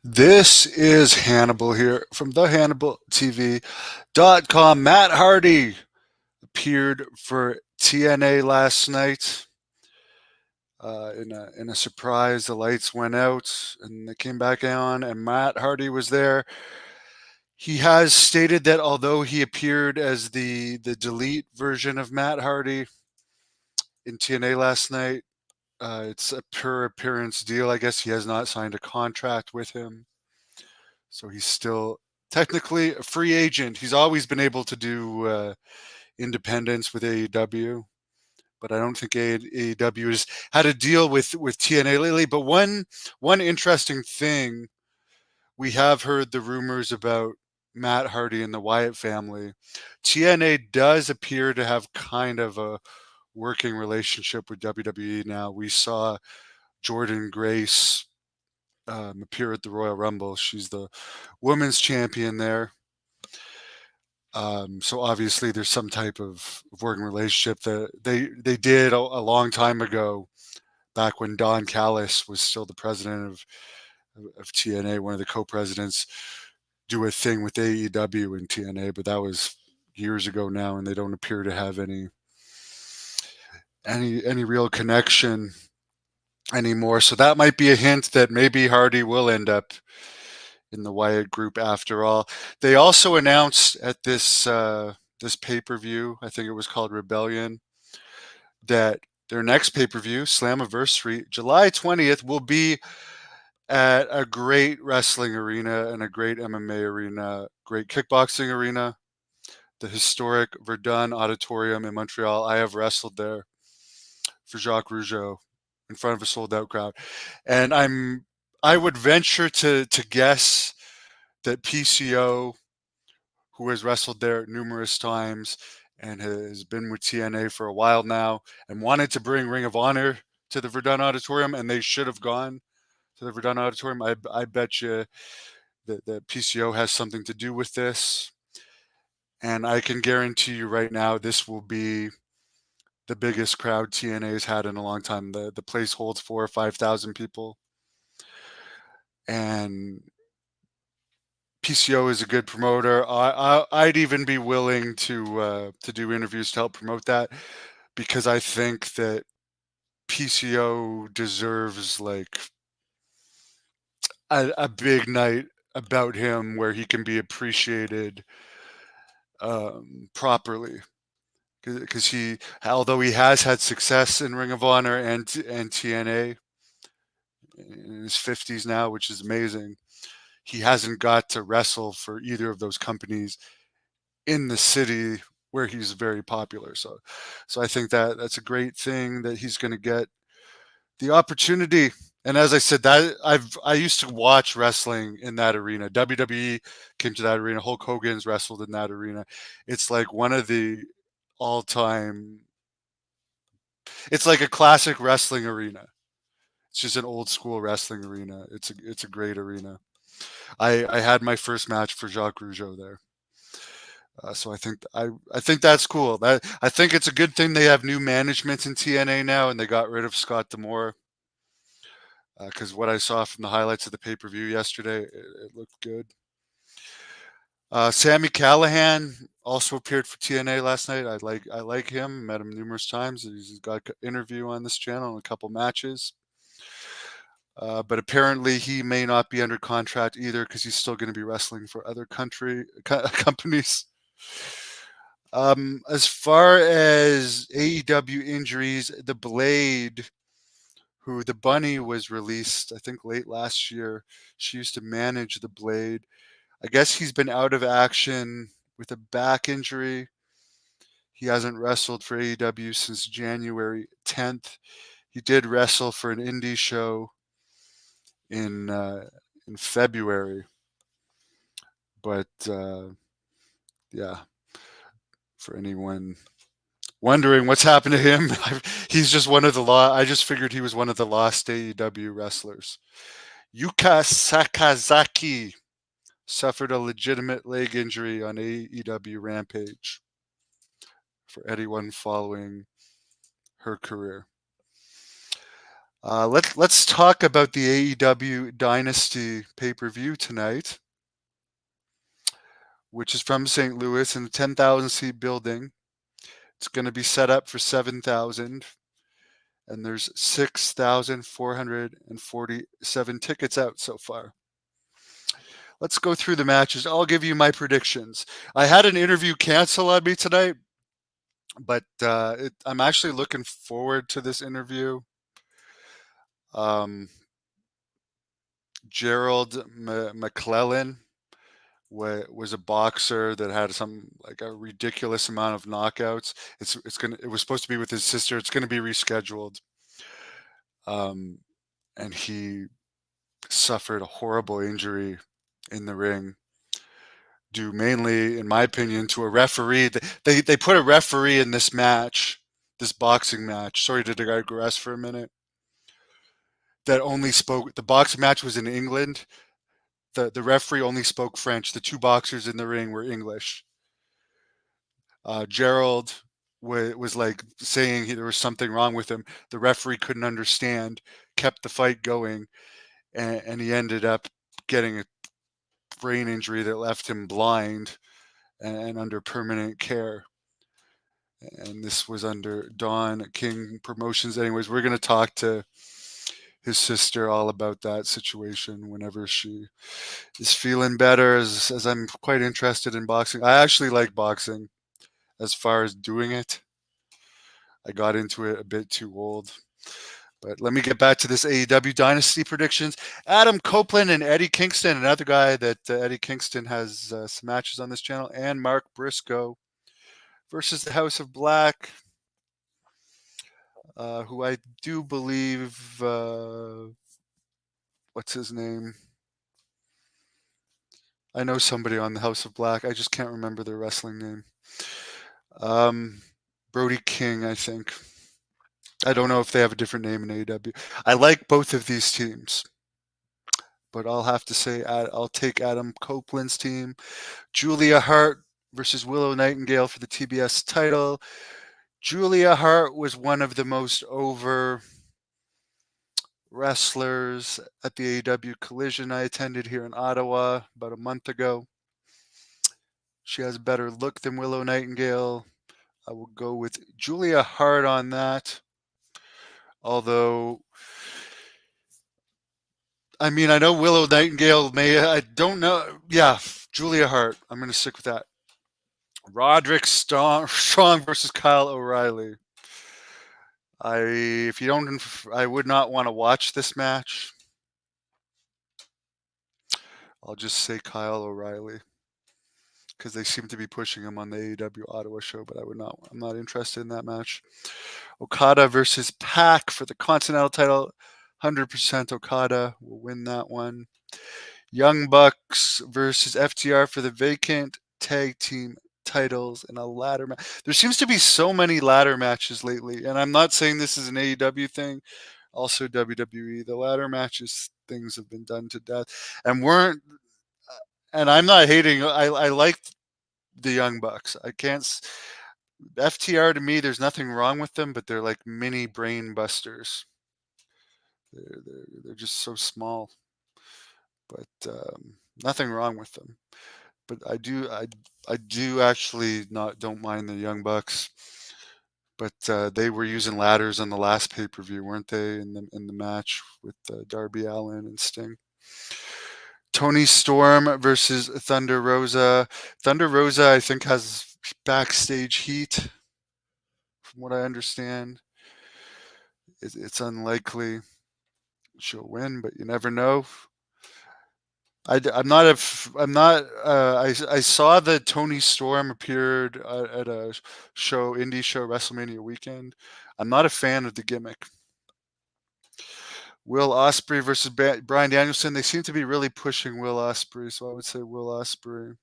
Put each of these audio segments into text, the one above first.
This is Hannibal here from thehannibaltv.com. Matt Hardy appeared for TNA last night in a surprise. The lights went out and they came back on, and Matt Hardy was there. He has stated that although he appeared as the delete version of Matt Hardy in TNA last night, it's a per appearance deal. I guess he has not signed a contract with him. So he's still technically a free agent. He's always been able to do independence with AEW, but I don't think AEW has had a deal with TNA lately. But one interesting thing, we have heard the rumors about Matt Hardy and the Wyatt family. TNA does appear to have kind of a working relationship with WWE now. We saw Jordan Grace appear at the Royal Rumble. She's the women's champion there. So obviously there's some type of working relationship that they did a long time ago, back when Don Callis was still the president of TNA, one of the co-presidents, do a thing with AEW and TNA, but that was years ago now, and they don't appear to have any real connection anymore. So that might be a hint that maybe Hardy will end up in the Wyatt group after all. They also announced at this pay-per-view, I think it was called Rebellion, that their next pay-per-view, Slammiversary, July 20th, will be at a great wrestling arena and a great MMA arena, great kickboxing arena, the historic Verdun Auditorium in Montreal. I have wrestled there for Jacques Rougeau in front of a sold-out crowd, and I would venture to guess that PCO, who has wrestled there numerous times and has been with TNA for a while now, and wanted to bring Ring of Honor to the Verdun Auditorium, and they should have gone to the Verdun Auditorium. I bet you that PCO has something to do with this. And I can guarantee you right now, this will be the biggest crowd TNA has had in a long time. The place holds 4,000 or 5,000 people. And PCO is a good promoter. I'd even be willing to do interviews to help promote that, because I think that PCO deserves like a big night about him where he can be appreciated properly. Because although he has had success in Ring of Honor and TNA in his 50s now, which is amazing, he hasn't got to wrestle for either of those companies in the city where he's very popular. So I think that that's a great thing that he's going to get the opportunity. And as I said, that I used to watch wrestling in that arena. WWE came to that arena. Hulk Hogan's wrestled in that arena. It's like one of the all-time. It's like a classic wrestling arena. It's just an old school wrestling arena. It's a great arena. I had my first match for Jacques Rougeau there. So I think that's cool. I think it's a good thing they have new management in TNA now, and they got rid of Scott D'Amore, because what I saw from the highlights of the pay-per-view yesterday, it looked good. Sammy Callahan also appeared for TNA last night. I like him. Met him numerous times. He's got an interview on this channel and a couple matches. But apparently he may not be under contract either, because he's still going to be wrestling for other companies. As far as AEW injuries, the Blade, who the Bunny was released, I think late last year. She used to manage the Blade. I guess he's been out of action with a back injury. He hasn't wrestled for AEW since January 10th. He did wrestle for an indie show in February, but yeah, for anyone wondering what's happened to him, he's just one of the I just figured he was one of the lost AEW wrestlers. Yuka Sakazaki suffered a legitimate leg injury on AEW Rampage, for anyone following her career. Let's talk about the AEW Dynasty pay-per-view tonight, which is from St. Louis in a 10,000 seat building. It's going to be set up for 7,000, and there's 6,447 tickets out so far. Let's go through the matches. I'll give you my predictions. I had an interview cancel on me tonight, but I'm actually looking forward to this interview. Gerald McClellan was a boxer that had a ridiculous amount of knockouts. It was supposed to be with his sister. It's gonna be rescheduled. And he suffered a horrible injury in the ring, due mainly, in my opinion, to a referee. They put a referee in this match, this boxing match. Sorry to digress for a minute. That only spoke. The boxing match was in England. The referee only spoke French. The two boxers in the ring were English. Gerald was like saying there was something wrong with him. The referee couldn't understand, kept the fight going, and he ended up getting a brain injury that left him blind and under permanent care. And this was under Don King Promotions. Anyways, we're going to talk to his sister all about that situation whenever she is feeling better, as I'm quite interested in boxing. I actually like boxing. As far as doing it, I got into it a bit too old. But let me get back to this AEW Dynasty predictions. Adam Copeland and Eddie Kingston, another guy that Eddie Kingston has some matches on this channel, and Mark Briscoe versus the House of Black, who I do believe, what's his name? I know somebody on the House of Black. I just can't remember their wrestling name. Brody King, I think. I don't know if they have a different name in AEW. I like both of these teams, but I'll have to say I'll take Adam Copeland's team. Julia Hart versus Willow Nightingale for the TBS title. Julia Hart was one of the most over wrestlers at the AEW Collision I attended here in Ottawa about a month ago. She has a better look than Willow Nightingale. I will go with Julia Hart on that. Although, I mean, I know Willow Nightingale I don't know. Yeah, Julia Hart. I'm going to stick with that. Roderick Strong versus Kyle O'Reilly. I would not want to watch this match. I'll just say Kyle O'Reilly, because they seem to be pushing him on the AEW Ottawa show, but I'm not interested in that match. Okada versus Pac for the Continental title. 100% Okada will win that one. Young Bucks versus FTR for the vacant tag team titles in a ladder match. There seems to be so many ladder matches lately, and I'm not saying this is an AEW thing, also WWE. The ladder matches things have been done to death, and I'm not hating. I like the Young Bucks. I can't. FTR, to me, there's nothing wrong with them, but they're like mini brain busters. They're just so small, but nothing wrong with them. But I do actually don't mind the Young Bucks. But they were using ladders on the last pay-per-view, weren't they? In the match with Darby Allin and Sting. Tony Storm versus Thunder Rosa. Thunder Rosa, I think, has backstage heat, from what I understand. It's unlikely she'll win, but you never know. I saw that Tony Storm appeared at a indie show, WrestleMania weekend. I'm not a fan of the gimmick. Will Ospreay versus Bryan Danielson. They seem to be really pushing Will Ospreay, so I would say Will Ospreay.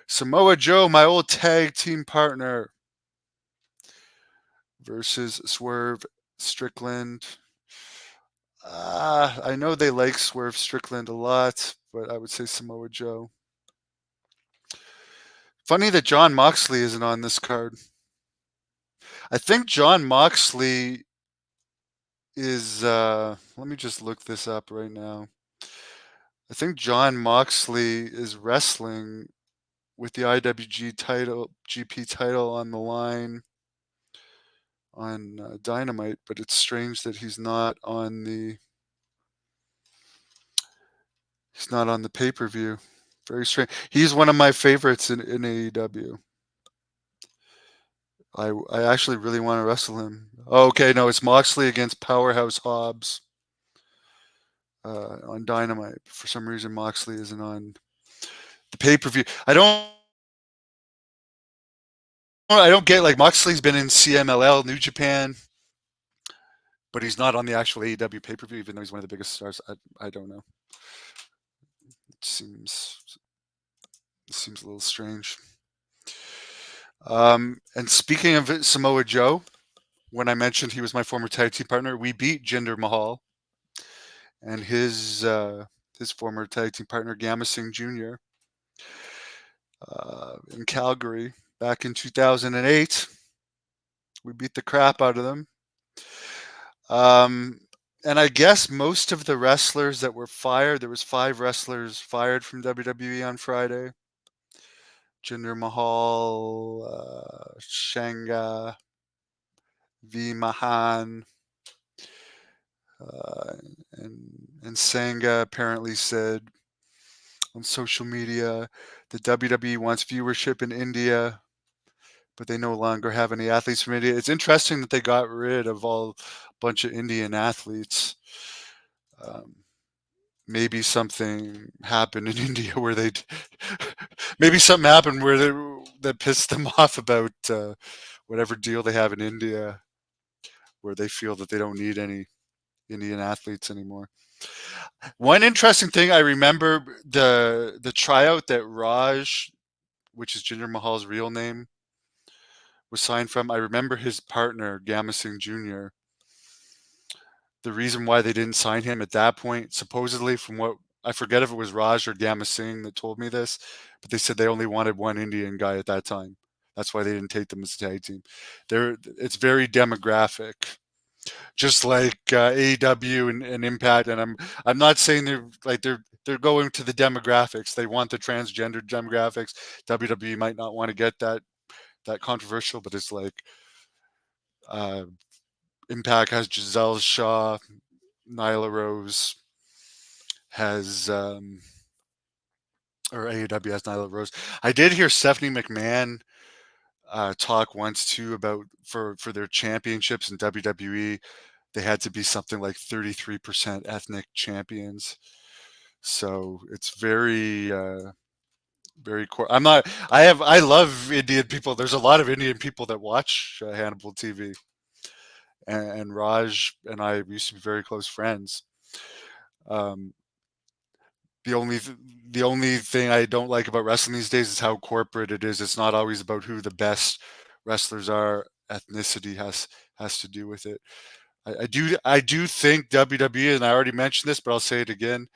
Samoa Joe, my old tag team partner, versus Swerve Strickland. I know they like Swerve Strickland a lot, but I would say Samoa Joe. Funny that Jon Moxley isn't on this card. I think Jon Moxley is let me just look this up right now. I think John Moxley is wrestling with the GP title on the line on Dynamite, but it's strange that he's not on the pay-per-view. Very strange. He's one of my favorites in AEW. I actually really want to wrestle him. Oh, okay, no, it's Moxley against Powerhouse Hobbs on Dynamite. For some reason, Moxley isn't on the pay-per-view. I don't get, like, Moxley's been in CMLL, New Japan, but he's not on the actual AEW pay-per-view, even though he's one of the biggest stars. I don't know. It seems a little strange. And speaking of Samoa Joe, when I mentioned he was my former tag team partner, we beat Jinder Mahal and his former tag team partner Gamma Singh Jr. In Calgary back in 2008. We beat the crap out of them. And I guess most of the wrestlers that were fired, there was 5 wrestlers fired from WWE on Friday. Jinder Mahal, Shanga, V Mahan, and Sangha apparently said on social media that WWE wants viewership in India, but they no longer have any athletes from India. It's interesting that they got rid of a bunch of Indian athletes. Maybe something happened in India where maybe something happened that pissed them off about whatever deal they have in India, where they feel that they don't need any Indian athletes anymore. One interesting thing I remember, the tryout that Raj, which is Jinder Mahal's real name, was signed from. I remember his partner Gamma Singh Jr. The reason why they didn't sign him at that point, supposedly, from what I forget if it was Raj or Gamma Singh that told me this, but they said they only wanted one Indian guy at that time. That's why they didn't take them as a tag team. It's very demographic, just like AEW and Impact. And I'm not saying they're going to the demographics. They want the transgender demographics. WWE might not want to get that controversial, but it's like Impact has Giselle Shaw, Nyla Rose has or AEW has Nyla Rose. I did hear Stephanie McMahon talk once too about for their championships in WWE, they had to be something like 33% ethnic champions. So it's very very core. I love Indian people. There's a lot of Indian people that watch Hannibal TV. And Raj and I used to be very close friends. Um, the only thing I don't like about wrestling these days is how corporate it is. It's not always about who the best wrestlers are. Ethnicity has to do with it. I do think WWE, and I already mentioned this, but I'll say it again.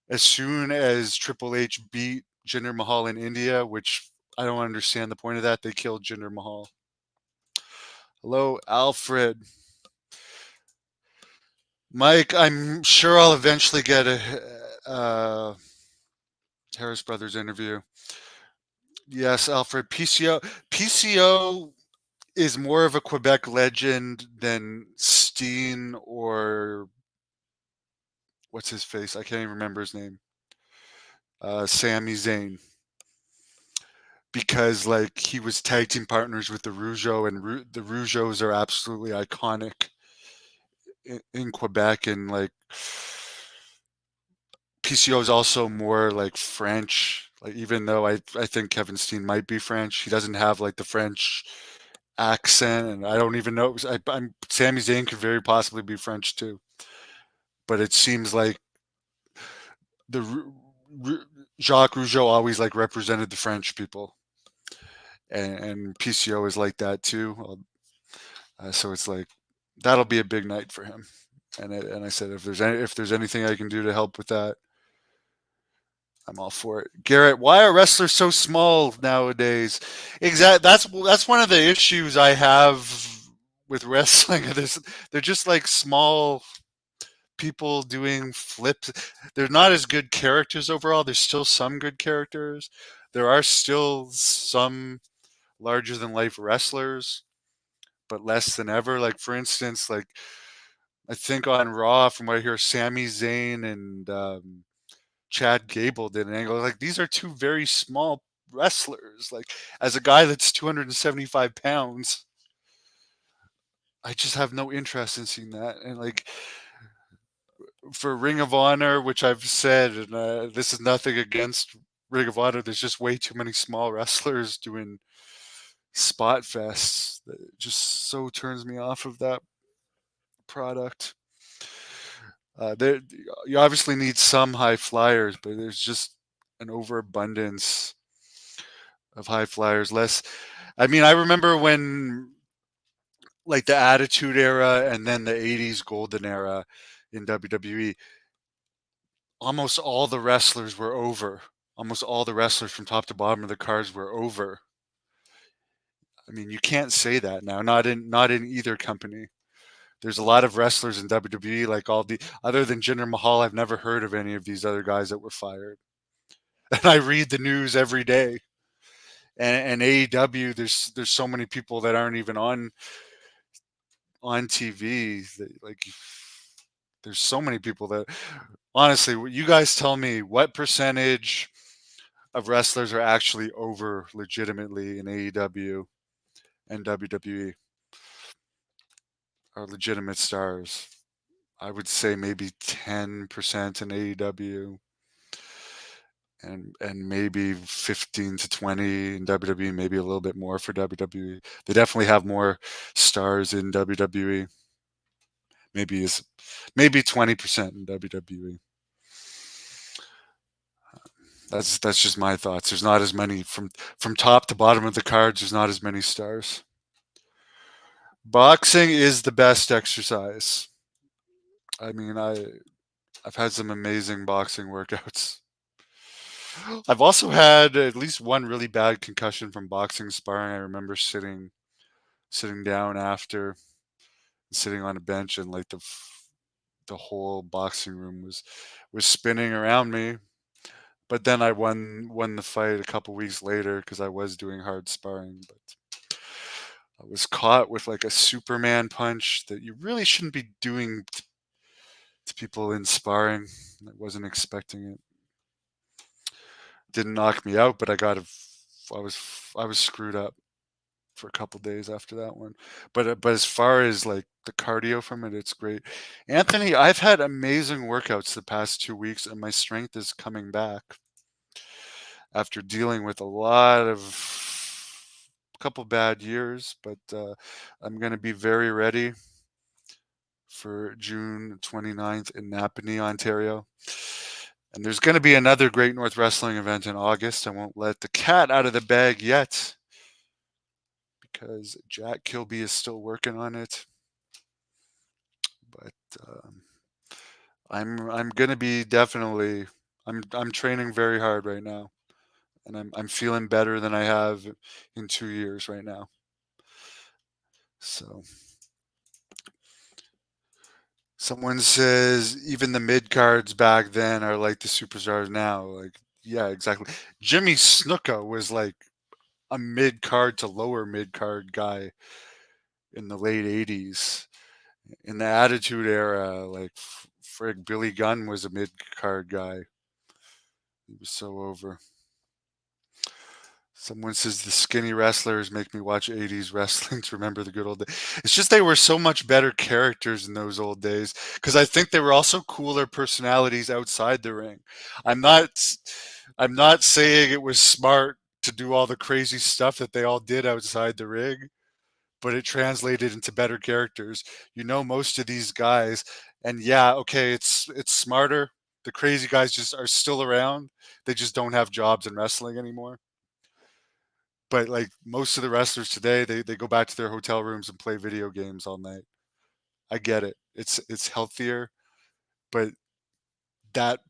As soon as Triple H beat Jinder Mahal in India, which I don't understand the point of that, they killed Jinder Mahal. Hello, Alfred. Mike, I'm sure I'll eventually get a Harris Brothers interview. Yes, Alfred. PCO is more of a Quebec legend than Steen or what's his face? I can't even remember his name. Sami Zayn. Because like he was tag team partners with the Rougeau, and the Rougeaus are absolutely iconic in Quebec, and like PCO is also more like French. Like even though I think Kevin Steen might be French, he doesn't have like the French accent, and I don't even know. I'm Sami Zayn could very possibly be French too, but it seems like the Jacques Rougeau always like represented the French people, and PCO is like that too. So it's like that'll be a big night for him. And I said if there's anything I can do to help with that, I'm all for it. Garrett, why are wrestlers so small nowadays? Exactly. That's one of the issues I have with wrestling. They're just like small people doing flips. They're not as good characters overall. There's still some good characters. There are still some larger than life wrestlers, but less than ever. Like for instance, like I think on Raw, from what I hear, Sami Zayn and Chad Gable did an angle. Like these are two very small wrestlers. Like as a guy that's 275 pounds, I just have no interest in seeing that. And like for Ring of Honor, which I've said, and this is nothing against Ring of Honor, there's just way too many small wrestlers doing spot fests. That just so turns me off of that product. There, you obviously need some high flyers, but there's just an overabundance of high flyers. Less. I mean, I remember when like the Attitude Era and then the '80s Golden Era in WWE. Almost all the wrestlers were over. Almost all the wrestlers from top to bottom of the cards were over. I mean, you can't say that now. Not in either company. There's a lot of wrestlers in WWE, like all the other than Jinder Mahal. I've never heard of any of these other guys that were fired. And I read the news every day. And AEW, there's so many people that aren't even on TV. That, like, there's so many people that honestly, you guys tell me what percentage of wrestlers are actually over legitimately in AEW and WWE are legitimate stars. I would say maybe 10% in AEW and maybe 15 to 20 in WWE, maybe a little bit more for WWE. They definitely have more stars in WWE. Maybe 20% in WWE. That's just my thoughts. There's not as many from top to bottom of the cards. There's not as many stars. Boxing is the best exercise. I mean, I've had some amazing boxing workouts. I've also had at least one really bad concussion from boxing sparring. I remember sitting down after, sitting on a bench, and like the whole boxing room was spinning around me. But then I won the fight a couple weeks later because I was doing hard sparring. But I was caught with like a Superman punch that you really shouldn't be doing to people in sparring. I wasn't expecting it. Didn't knock me out, but I was I was screwed up for a couple days after that one. But as far as like the cardio from it, it's great. Anthony, I've had amazing workouts the past 2 weeks, and my strength is coming back after dealing with a couple bad years. But I'm going to be very ready for June 29th in Napanee, Ontario. And there's going to be another Great North Wrestling event in August. I won't let the cat out of the bag yet because Jack Kilby is still working on it. But I'm going to be definitely I'm training very hard right now, and I'm feeling better than I have in 2 years right now. So someone says even the mid cards back then are like the superstars now. Like, yeah, exactly. Jimmy Snuka was like a mid card to lower mid card guy in the late '80s. In the Attitude Era, like frig, Billy Gunn was a mid card guy. He was so over. Someone says the skinny wrestlers make me watch '80s wrestling to remember the good old days. It's just they were so much better characters in those old days because I think they were also cooler personalities outside the ring. I'm not I'm not saying it was smart to do all the crazy stuff that they all did outside the ring, but it translated into better characters. You know most of these guys, and yeah, okay, it's smarter. The crazy guys just are still around. They just don't have jobs in wrestling anymore. But like most of the wrestlers today, they go back to their hotel rooms and play video games all night. I get it. It's healthier, but that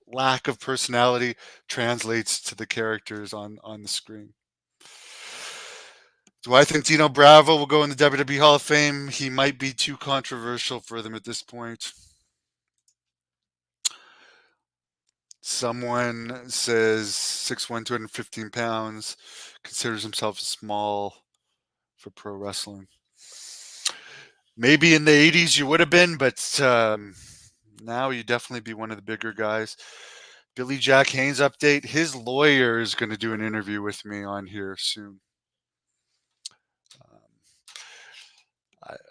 lack of personality translates to the characters on the screen. Do I think Dino Bravo will go in the WWE Hall of Fame? He might be too controversial for them at this point. Someone says 6'1", 215 pounds, considers himself small for pro wrestling. Maybe in the 80s you would have been, but now you definitely be one of the bigger guys. Billy Jack Haynes update. His lawyer is going to do an interview with me on here soon.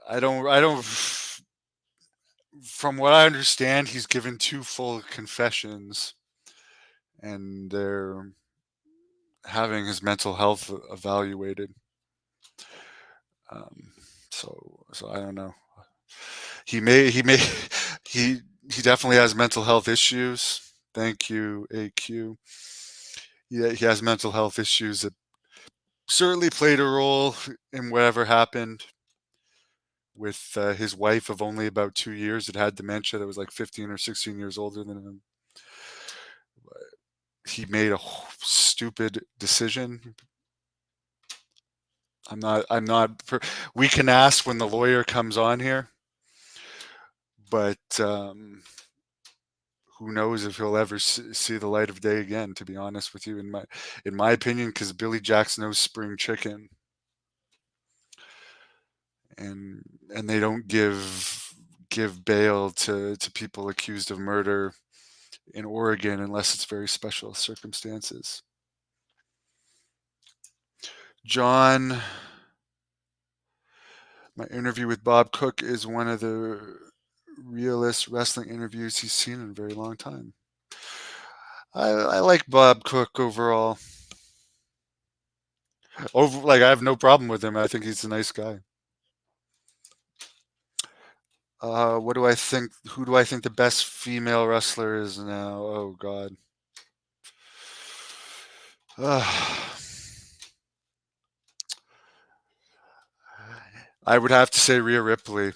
I don't. From what I understand, he's given 2 full confessions, and they're having his mental health evaluated. Um, so I don't know. He he he definitely has mental health issues. Thank you, AQ. Yeah, he has mental health issues that certainly played a role in whatever happened with his wife of only about 2 years that had dementia, that was like 15 or 16 years older than him. He made a stupid decision. I'm not we can ask when the lawyer comes on here, but who knows if he'll ever see the light of day again, to be honest with you, in my opinion, because Billy Jack's no spring chicken. And they don't give bail to people accused of murder in Oregon unless it's very special circumstances. John, my interview with Bob Cook is one of the realest wrestling interviews he's seen in a very long time. I like Bob Cook overall. I have no problem with him. I think he's a nice guy. What do I think? Who do I think the best female wrestler is now? Oh God. I would have to say Rhea Ripley.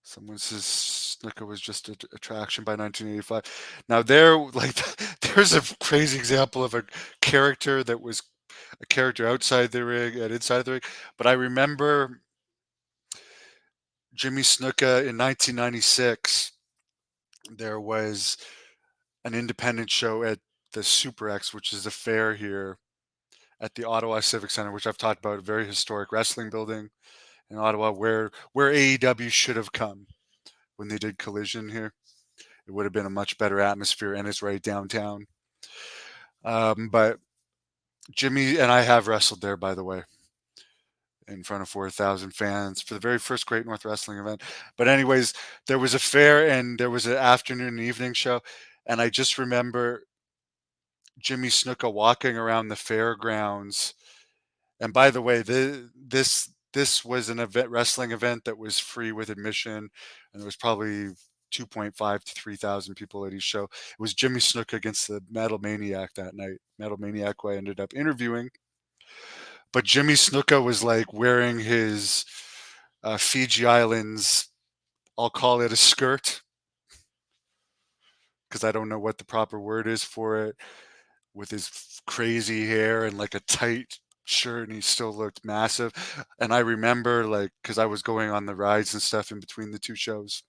Someone says Snuka was just an attraction by 1985. Now there's a crazy example of a character that was a character outside the ring and inside the ring. But I remember Jimmy Snuka in 1996. There was an independent show at the Super X, which is a fair here at the Ottawa Civic Center, which I've talked about, a very historic wrestling building in Ottawa, where AEW should have come when they did Collision here. It would have been a much better atmosphere, and it's right downtown. But Jimmy and I have wrestled there, by the way, in front of 4,000 fans for the very first Great North Wrestling event. But anyways, there was a fair and there was an afternoon and evening show, and I just remember Jimmy Snuka walking around the fairgrounds. And by the way, this was an wrestling event that was free with admission, and there was probably 2.5 to 3,000 people at each show. It was Jimmy Snuka against the Metal Maniac that night. Metal Maniac, who I ended up interviewing. But Jimmy Snuka was like wearing his Fiji Islands, I'll call it a skirt, because I don't know what the proper word is for it, with his crazy hair and like a tight shirt, and he still looked massive. And I remember, like, because I was going on the rides and stuff in between the 2 shows,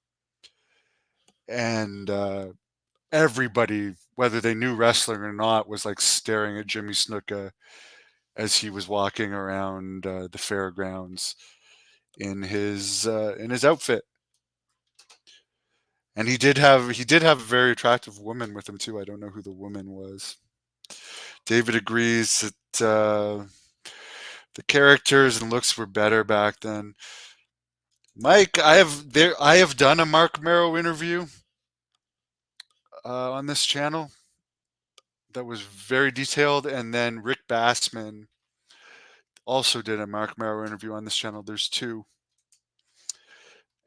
and everybody, whether they knew wrestling or not, was like staring at Jimmy Snuka as he was walking around the fairgrounds in his outfit. And he did have a very attractive woman with him too. I don't know who the woman was. David agrees that the characters and looks were better back then. Mike, I have done a Mark Marrow interview on this channel that was very detailed, and then Rick Bassman also did a Mark Marrow interview on this channel. There's 2.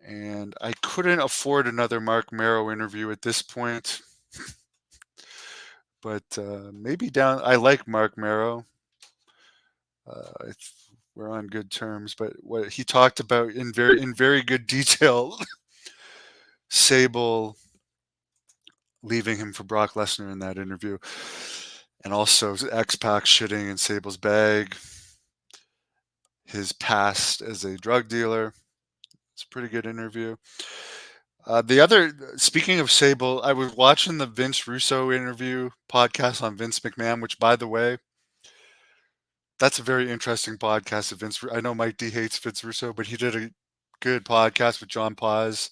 And I couldn't afford another Mark Marrow interview at this point. But maybe down. I like Mark Marrow. We're on good terms. But what he talked about in very good detail, Sable leaving him for Brock Lesnar in that interview. And also X-Pac shitting in Sable's bag. His past as a drug dealer. It's a pretty good interview. Speaking of Sable, I was watching the Vince Russo interview podcast on Vince McMahon, which, by the way, that's a very interesting podcast. I know Mike D hates Vince Russo, but he did a good podcast with John Paz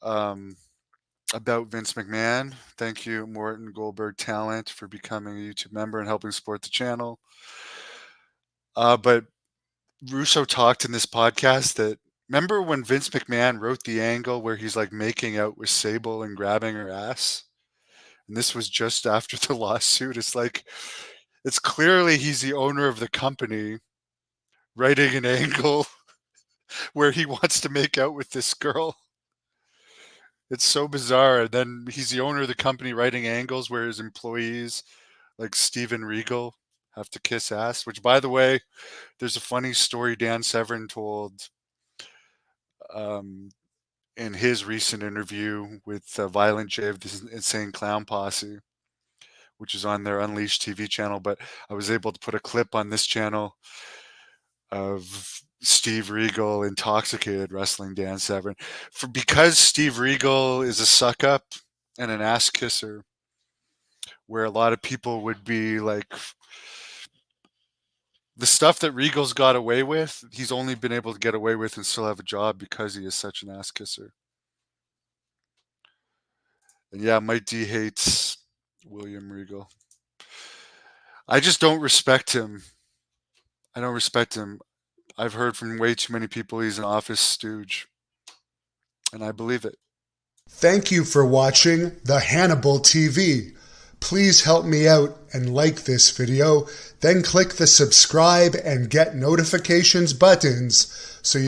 about Vince McMahon. Thank you, Morton Goldberg Talent, for becoming a YouTube member and helping support the channel. But Russo talked in this podcast that, remember when Vince McMahon wrote the angle where he's like making out with Sable and grabbing her ass? And this was just after the lawsuit. It's clearly he's the owner of the company writing an angle where he wants to make out with this girl. It's so bizarre. And then he's the owner of the company writing angles where his employees, like Steven Regal, have to kiss ass. Which, by the way, there's a funny story Dan Severn told in his recent interview with Violent J of the Insane Clown Posse, which is on their Unleashed TV channel. But I was able to put a clip on this channel of Steve Regal intoxicated wrestling Dan Severn. Because Steve Regal is a suck up and an ass kisser, where a lot of people would be like, the stuff that Regal's got away with, he's only been able to get away with and still have a job because he is such an ass kisser. And yeah, Mike D hates William Regal. I just don't respect him. I don't respect him. I've heard from way too many people he's an office stooge. And I believe it. Thank you for watching the Hannibal TV. Please help me out and like this video, then click the subscribe and get notifications buttons so you